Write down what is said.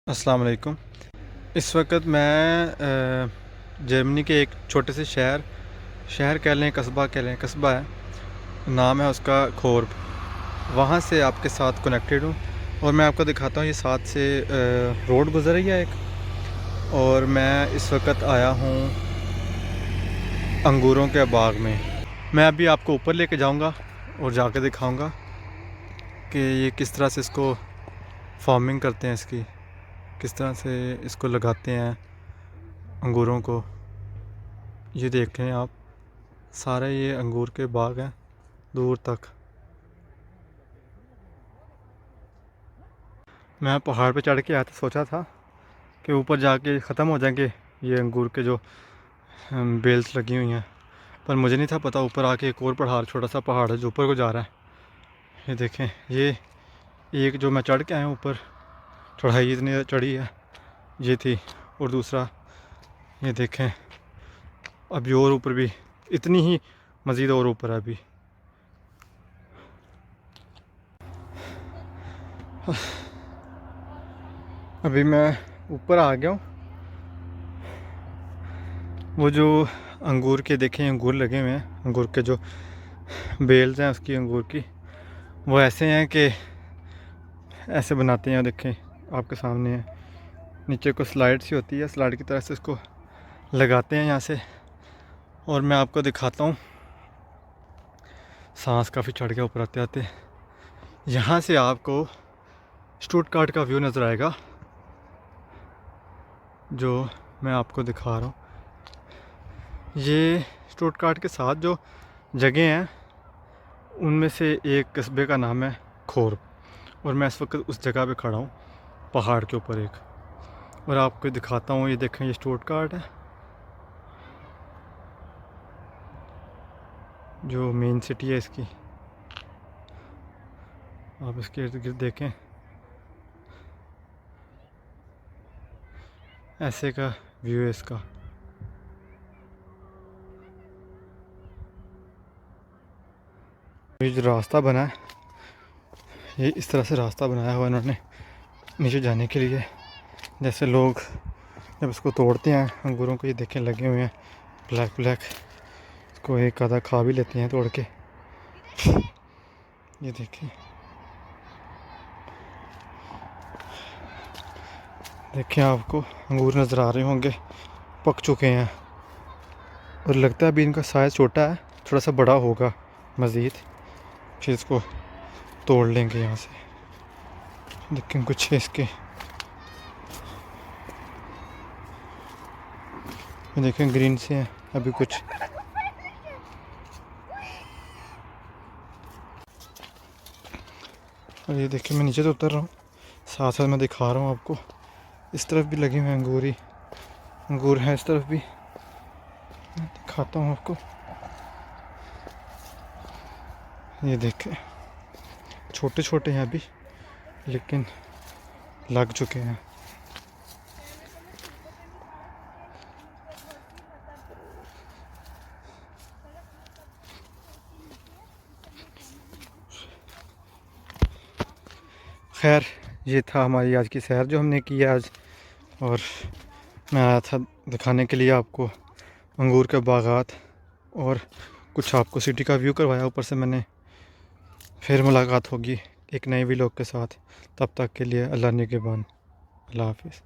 अस्सलाम वालेकुम। इस वक्त मैं जर्मनी के एक छोटे से शहर कह लें, कस्बा कह लें, कस्बा है, नाम है उसका खोर्ब। वहाँ से आपके साथ कनेक्टेड हूँ और मैं आपको दिखाता हूँ। ये साथ से रोड गुजर रही है एक, और मैं इस वक्त आया हूँ अंगूरों के बाग में। मैं अभी आपको ऊपर लेके जाऊँगा और जाके दिखाऊँगा कि ये किस तरह से इसको फार्मिंग करते हैं, इसकी किस तरह से इसको लगाते हैं अंगूरों को। ये देखें आप, सारे ये अंगूर के बाग हैं दूर तक। मैं पहाड़ पे चढ़ के आया था, सोचा था कि ऊपर जाके ख़त्म हो जाएंगे ये अंगूर के जो बेल्स लगी हुई हैं, पर मुझे नहीं था पता ऊपर आके एक और पहाड़, छोटा सा पहाड़ है जो ऊपर को जा रहा है। ये देखें, ये एक जो मैं चढ़ के आया हूँ ऊपर, चढ़ाई इतनी चढ़ी है ये थी, और दूसरा ये देखें अभी और ऊपर भी इतनी ही मज़ीद और ऊपर है अभी। अभी मैं ऊपर आ गया हूँ। वो जो अंगूर के देखें अंगूर लगे हुए हैं, अंगूर के जो बेल्स हैं उसकी अंगूर की, वो ऐसे हैं कि ऐसे बनाते हैं। देखें आपके सामने है, नीचे को स्लाइड सी होती है, स्लाइड की तरह से इसको लगाते हैं यहाँ से। और मैं आपको दिखाता हूँ, सांस काफ़ी चढ़ गया ऊपर आते आते। यहाँ से आपको स्टुटगार्ट का व्यू नज़र आएगा जो मैं आपको दिखा रहा हूँ। ये स्टुटगार्ट के साथ जो जगह हैं उनमें से एक कस्बे का नाम है खोर्ब, और मैं इस वक्त उस जगह पे खड़ा हूँ पहाड़ के ऊपर एक, और आपको दिखाता हूँ। ये देखें, ये स्टुटगार्ट है जो मेन सिटी है इसकी। आप इसके इर्द गिर्द देखें, ऐसे का व्यू है इसका। ये जो रास्ता बना है, ये इस तरह से रास्ता बनाया हुआ इन्होंने नीचे जाने के लिए। जैसे लोग जब इसको तोड़ते हैं अंगूरों को, ये देखें लगे हुए हैं ब्लैक ब्लैक, इसको एक आधा खा भी लेते हैं तोड़ के। ये देखें, देखें आपको अंगूर नज़र आ रहे होंगे, पक चुके हैं, और लगता है अभी इनका साइज़ छोटा है, थोड़ा सा बड़ा होगा मज़ीद, फिर इसको तोड़ लेंगे यहाँ से। देखें कुछ है इसके, देखें ग्रीन से हैं अभी कुछ। और ये देखें, मैं नीचे तो उतर रहा हूँ, साथ साथ मैं दिखा रहा हूँ आपको। इस तरफ भी लगे हुए हैं अंगूर हैं, इस तरफ भी मैं दिखाता हूँ आपको। ये देखें छोटे छोटे हैं अभी, लेकिन लग चुके हैं। खैर, ये था हमारी आज की सैर जो हमने की आज, और मैं आया था दिखाने के लिए आपको अंगूर के बागात, और कुछ आपको सिटी का व्यू करवाया ऊपर से मैंने। फिर मुलाकात होगी एक नए व्लॉग के साथ, तब तक के लिए अल्लाह निगहबान। अल्लाह हाफिज़।